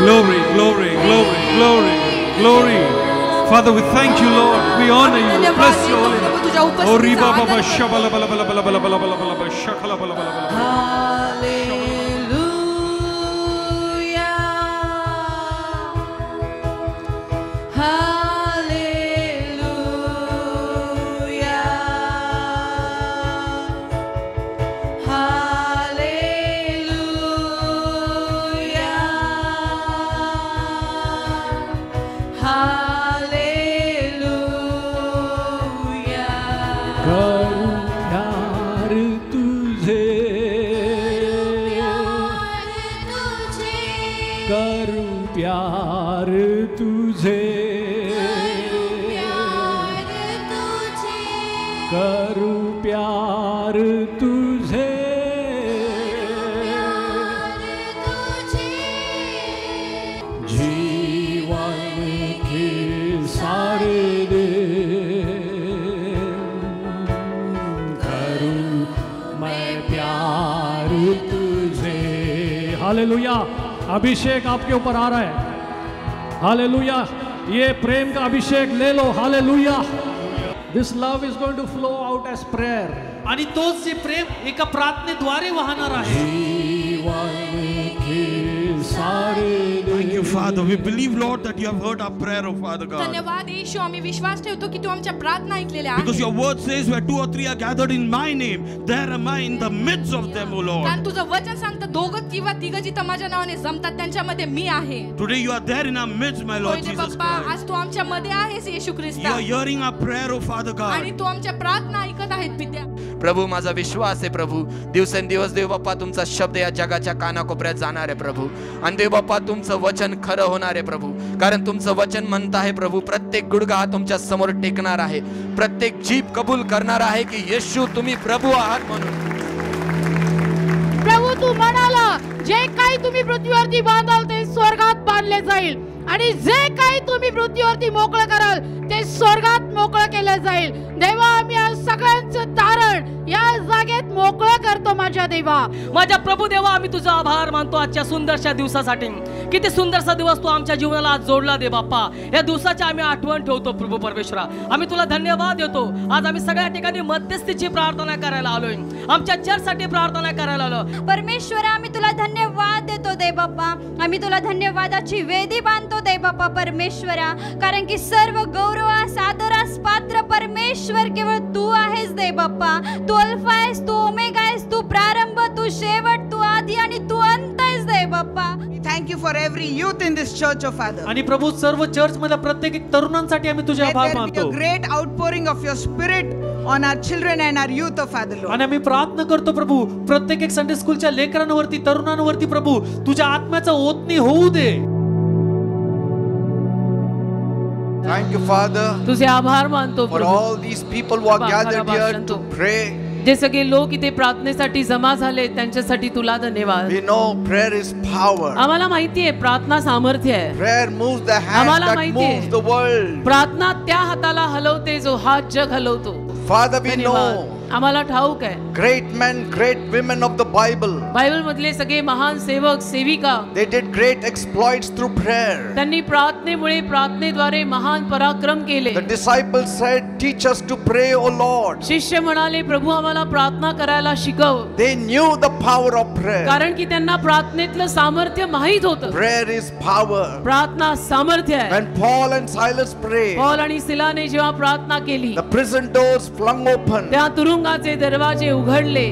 Glory, glory, glory, glory, glory. Father, we thank you, Lord. We honor you. Bless your holy name. Oh, riba baba shabala bala bala bala bala bala bala bala bala shakala bala bala bala. Hallelujah. Hallelujah. करूं प्यार तुझे, करूं प्यार तुझे, जीवन के सारे दिन करूं मैं प्यार तुझे। हालेलुया, अभिषेक आपके ऊपर आ रहा है। हालेलुया, ये प्रेम का अभिषेक ले लो। Hallelujah, this love is going to flow out as prayer, आणि तोच जे प्रेम एका प्रार्थनेद्वारे वाहणार आहे। Thank you, Father. We believe, Lord, that you have heard our prayer, oh Father God. धन्यवाद येशू, आम्ही विश्वास ठेवतो की तू आमच्या प्रार्थना ऐकलेल्या आहेत. Because your word says, where 2 or 3 are gathered in my name, there am I in the midst of them, oh Lord. कारण तुझं वचन सांगतं, दोघं किंवा तिघं जिथं माझ्या नावाने जमतात त्यांच्यामध्ये मी आहे. Today you are there in our midst, my Lord Jesus Christ. आज तू आमच्या मध्ये आहेस येशू ख्रिस्त. You are hearing our prayer, oh Father God. आणि तू आमच्या प्रार्थना ऐकत आहेत पित्या. प्रभू, माझा विश्वास आहे प्रभू, दिवसेंदिवस देव बाप्पा तुमचा शब्द या जगाच्या कानाकोपऱ्यात जाणार आहे प्रभू, आणि देव बाप्पा तुमचं वचन खरं होणार आहे प्रभू, कारण तुमचं वचन म्हणत आहे प्रभू, प्रत्येक गुडघा हा तुमच्या समोर टेकणार आहे, प्रत्येक जीभ कबूल करणार आहे की येशू तुम्ही प्रभू आहात म्हणून। प्रभू, तू म्हणाला जे काही तुम्ही पृथ्वीवरती बांधाल ते स्वर्गात बांधले जाईल, आणि जे काही तुम्ही पृथ्वीवरती मोकळं कराल ते स्वर्गात मोकळं केलं जाईल। देवा, आम्ही आज सगळ्यांचं तारण या जागेत मोकळं करतो माझ्या देवा। माझ्या प्रभू देवा, आम्ही तुझा आभार मानतो आजच्या सुंदरशा दिवसासाठी। किती सुंदरसा दिवस तू आमच्या जीवनाला आज जोडला दे बाप्पा, या दिवसाची आम्ही आठवण ठेवतो प्रभू परमेश्वरा। आम्ही तुला धन्यवाद देतो। आज आम्ही सगळ्या ठिकाणी मध्यस्थीची प्रार्थना करायला आलोय, आमच्या चर्चसाठी प्रार्थना करायला आलो। परमेश्वरा, आम्ही तुला धन्यवाद देतो दे बाप्पा, आम्ही तुला धन्यवादाची वेदी बांधतो दे बाप्पा परमेश्वरा, कारण की सर्व गौरवास आदरास पात्र परमेश्वर केवळ तू आहेस दे बाप्पा। तू अल्फा आहेस, तू ओमेगा आहेस, तू प्रारंभ, तू शेवट, तू आदी आणि तू अंत आहेस दे बाप्पा। Thank you for every youth in this church, oh Father. आणि प्रभू, सर्व चर्च मध्ये प्रत्येक तरुणांसाठी आम्ही तुझे आभार मानतो। A great outpouring of your spirit on our children and our youth, oh Father Lord. आणि आम्ही प्रार्थना करतो प्रभू, प्रत्येक एक संडे स्कूलच्या लेकरांवरती, तरुणांवरती प्रभू तुझ्या आत्म्याचा ओतणी होऊ दे। Thank you, Father, तुझे आभार मानतो for all these people who are gathered here to pray. जे सगळे लोक इथे प्रार्थनेसाठी जमा झाले त्यांच्यासाठी तुला धन्यवाद। We know prayer is power. आम्हाला माहिती आहे प्रार्थना सामर्थ्य आहे। Prayer moves the hand that moves the world. प्रार्थना त्या हाताला हलवते जो हात जग हलवतो। Father, we know आम्हाला ठाऊक आहे great men, great women of the Bible. Bible मधले सगळे महान सेवक सेविका They did great exploits through prayer. त्यांनी प्रार्थनेमुळे प्रार्थनेद्वारे महान पराक्रम केले। The disciples said, "Teach us to pray, O Lord." शिष्य म्हणाले, प्रभू आम्हाला प्रार्थना करायला शिकव। They knew the power of prayer. कारण की त्यांना प्रार्थनेतलं सामर्थ्य माहित होतं। Prayer is power. प्रार्थना सामर्थ्य आहे। When Paul and Silas prayed, Paul आणि सिलाने जेव्हा प्रार्थना केली, the prison doors flung open. त्या तुरुंगाचे दरवाजे उघडले।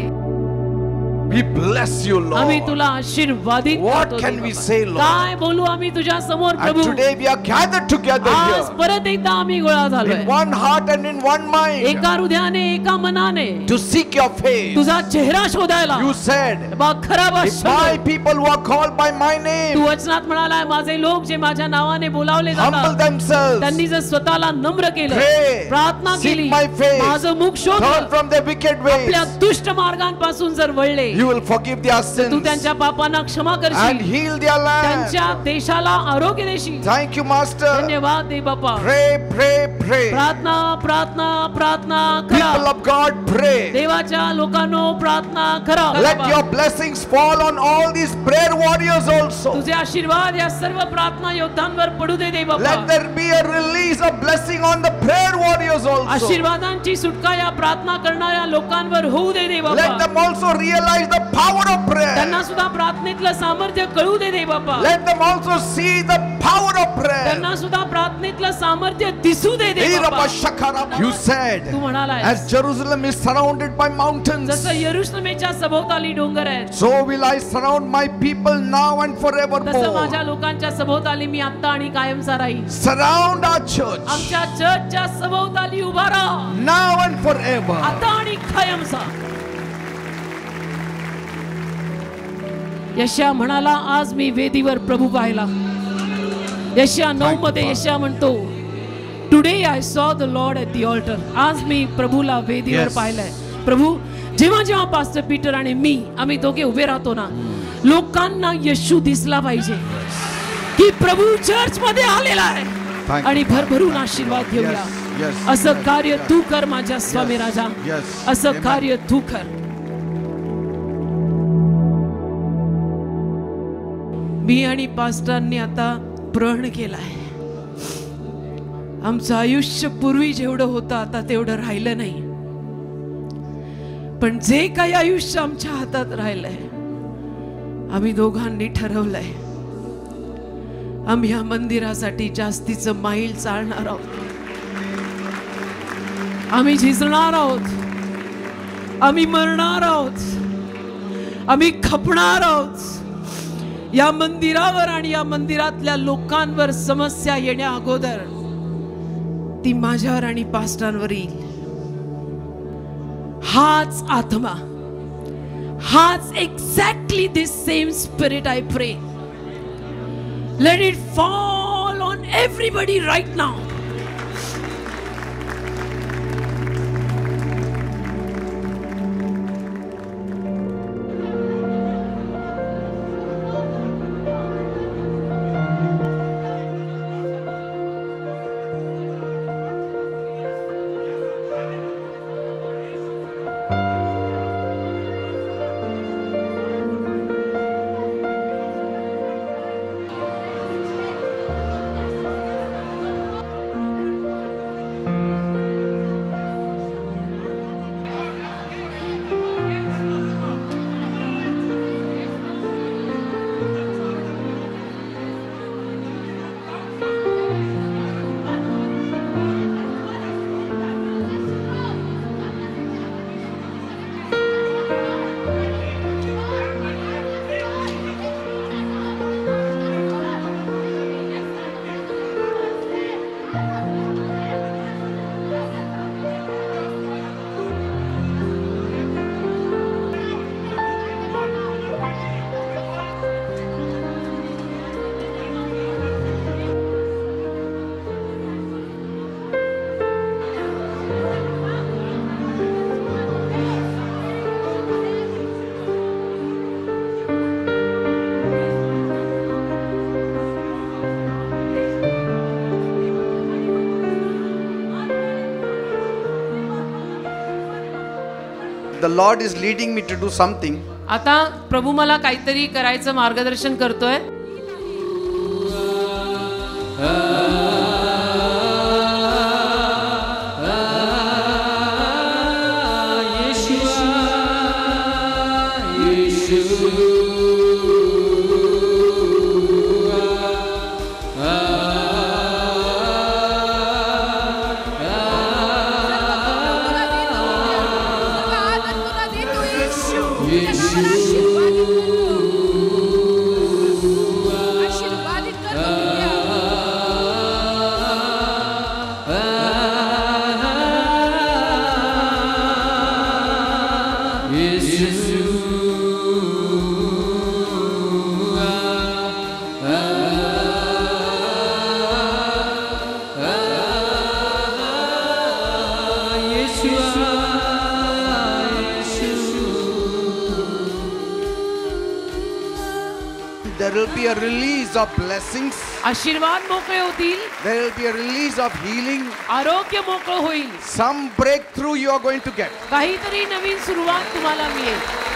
We bless you, Lord. आम्ही तुला आशीर्वादित What करतो can we say, Lord? काय बोलू आम्ही तुझ्या समोर प्रभू। And today we are gathered together आज here परत एकदा आम्ही गोळा झालोय in one heart and in one mind एका हृदयाने एका मनाने to seek your face. तुझा चेहरा शोधायला। You said, "If my people who are called by my name तू वचनात म्हणाला, माझे लोक जे माझ्या नावाने बोलावले humble जातात themselves, त्यांनी जर स्वतःला नम्र केलं, pray, प्रार्थना seek केली, my face, माझं मुख turn शोधलं, from their wicked ways, आपल्या दुष्ट मार्गांपासून जर वळले, You will forgive their sins. तू त्यांच्या पापांना क्षमा And करशील, heal their land. त्यांच्या देशाला आरोग्य देशील. Thank you, Master. धन्यवाद दे बाप्पा. Pray, pray, pray. प्रार्थना प्रार्थना प्रार्थना करा. People of God, pray. देवाच्या लोकांनो प्रार्थना करा. Let your blessings fall on all these prayer warriors also. तुझे आशीर्वाद या सर्व प्रार्थना योद्धांवर पडू दे दे बाप्पा. Let there be a release of blessing on the prayer warriors also. आशीर्वादांची सुटका या प्रार्थना करणाऱ्या लोकांवर होऊ दे दे बाप्पा. Let them also realize the power of prayer. त्यांना सुद्धा प्रार्थनेतलं सामर्थ्य कळू दे दे बाप्पा. Let them also see the power of prayer. त्यांना सुद्धा प्रार्थनेतलं सामर्थ्य दिसू दे दे बाप्पा. You said, Tu म्हणालास, as Jerusalem is surrounded by mountains, जसं यरूशलेमेच्या सभोवताली डोंगर आहेत, so will I surround my people now and तसं forevermore. माझ्या लोकांच्या सभोवताली मी आता आणि कायमचा राहील. Surround our church आमच्या चर्चच्या सभोवताली उभा राहा, now and forever. आता आणि कायमचा. यशया म्हणाला, आज मी वेदीवर प्रभू पाहिला. यशया 9 मध्ये यशया म्हणतो, today I saw the Lord at the altar. आज मी प्रभूला वेदीवर पाहिलंय. प्रभू, जेव्हा जेव्हा पास्टर पीटर आणि मी आम्ही दोघे उभे राहतो ना, लोकांना येशू दिसला पाहिजे की प्रभू चर्च मध्ये आलेला आहे आणि भरभरून आशीर्वाद घेऊया. असं कार्य तू कर माझ्या स्वामी राजा, असं कार्य तू कर. मी आणि पास्टरांनी आता प्रण केलाय. आमचं आयुष्य पूर्वी जेवढं होतं आता तेवढं राहिलं नाही, पण जे काही आयुष्य आमच्या हातात राहिलंय, आम्ही दोघांनी ठरवलंय आम्ही या मंदिरासाठी जास्तीचं मैल चालणार आहोत. आम्ही झिजणार आहोत, आम्ही मरणार आहोत, आम्ही खपणार आहोत. या मंदिरावर आणि या मंदिरातल्या लोकांवर समस्या येण्या अगोदर ती माझ्यावर आणि पास्टरांवर येईल. हाच आत्मा, हाच exactly this same spirit I pray. Let it fall on everybody right now. The Lord is leading me to do something. आता प्रभू मला काहीतरी करायचं मार्गदर्शन करतोय. a release of blessings. आशीर्वाद मोकळे होतील. There will be a release of healing. आरोग्य मोकळं होईल. Some breakthrough you are going to get. काहीतरी नवीन सुरुवात तुम्हाला मिळेल.